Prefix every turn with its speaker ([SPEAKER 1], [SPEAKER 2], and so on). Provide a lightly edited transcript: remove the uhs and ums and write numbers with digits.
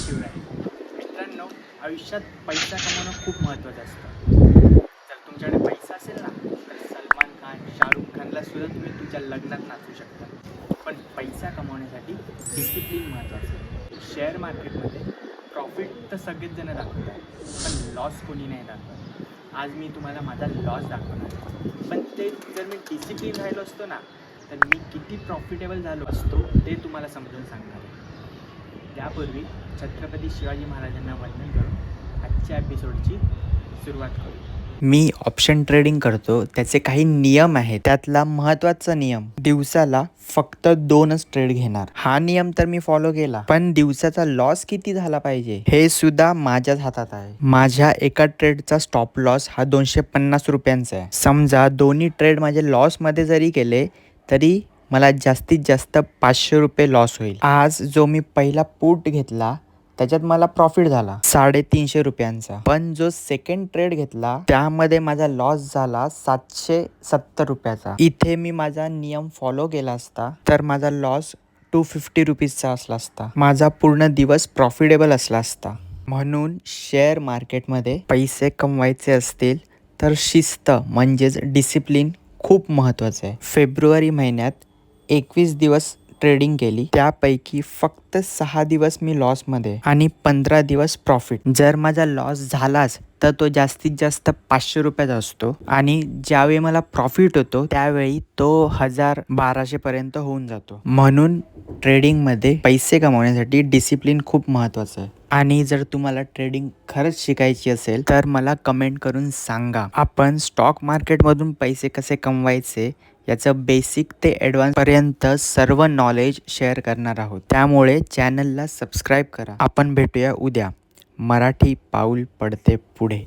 [SPEAKER 1] शिवराय. मित्रांनो, आयुष्यात पैसा कमवणं खूप महत्त्वाचं असतं. जर तुमच्याकडे पैसा असेल ना, तर सलमान खान, शाहरुख खानला सुद्धा तुम्ही तुमच्या लग्नात नाचवू शकता. पण पैसा कमवण्यासाठी डिसिप्लिन महत्त्वाचं आहे. शेअर मार्केटमध्ये प्रॉफिट तर सगळेच जण दाखवतात, पण लॉस कोणी नाही दाखवत. आज मी तुम्हाला माझा लॉस दाखवणार आहे. पण ते जर मी डिसिप्लिन राहिलो असतो ना, तर मी किती प्रॉफिटेबल झालो असतो ते तुम्हाला समजून सांगणार आहे. त्यापूर्वी छत्रपती शिवाजी महाराजांना वंदन करून आजच्या एपिसोडची सुरुवात करू.
[SPEAKER 2] मी ऑप्शन ट्रेडिंग करतो. त्याचे काही नियम आहेत. त्यातला महत्त्वाचा नियम, दिवसाला फक्त 2च ट्रेड घेणार. हा नियम तर मी फॉलो केला, पण दिवसाचा लॉस किती झाला पाहिजे हे सुद्धा माझ्याच हातात आहे. माझ्या एका ट्रेडचा स्टॉप लॉस हा 250 रुपयांचा आहे. समजा दोन्ही ट्रेड माझे लॉस मध्ये जरी केले तरी मला जास्तीत जास्त 500 रुपये लॉस होईल. आज जो मी पहिला पुट घेतला त्याच्यात मला प्रॉफिट झाला 350 रुपयांचा, पण जो सेकंड ट्रेड घेतला त्यामध्ये माझा लॉस झाला 770 रुपयाचा. इथे मी माझा नियम फॉलो केला असता तर माझा लॉस 250 रुपीजचा असला असता. माझा पूर्ण दिवस प्रॉफिटेबल असला असता. म्हणून शेअर मार्केटमध्ये पैसे कमवायचे असतील तर शिस्त म्हणजेच डिसिप्लिन खूप महत्त्वाचं आहे. फेब्रुवारी महिन्यात 21 दिवस ट्रेडिंग केली, त्यापैकी फक्त 6 दिवस मी लॉसमध्ये आणि 15 दिवस प्रॉफिट. जर माझा लॉस झालाच तर तो जास्तीत जास्त 500 रुपयाचा असतो आणि ज्यावेळी मला प्रॉफिट होतो त्यावेळी तो 1000-1200 पर्यंत होऊन जातो. म्हणून ट्रेडिंगमध्ये पैसे कमवण्यासाठी डिसिप्लिन खूप महत्त्वाचं आहे. आणि जर तुम्हाला ट्रेडिंग खरंच शिकायची असेल तर मला कमेंट करून सांगा. आपण स्टॉक मार्केटमधून पैसे कसे कमवायचे याचं बेसिक ते ॲडव्हान्स पर्यंत सर्व नॉलेज शेअर करणार आहोत. त्यामुळे चॅनलला सबस्क्राईब करा. आपण भेटूया उद्या. मराठी पाऊल पडते पुढे.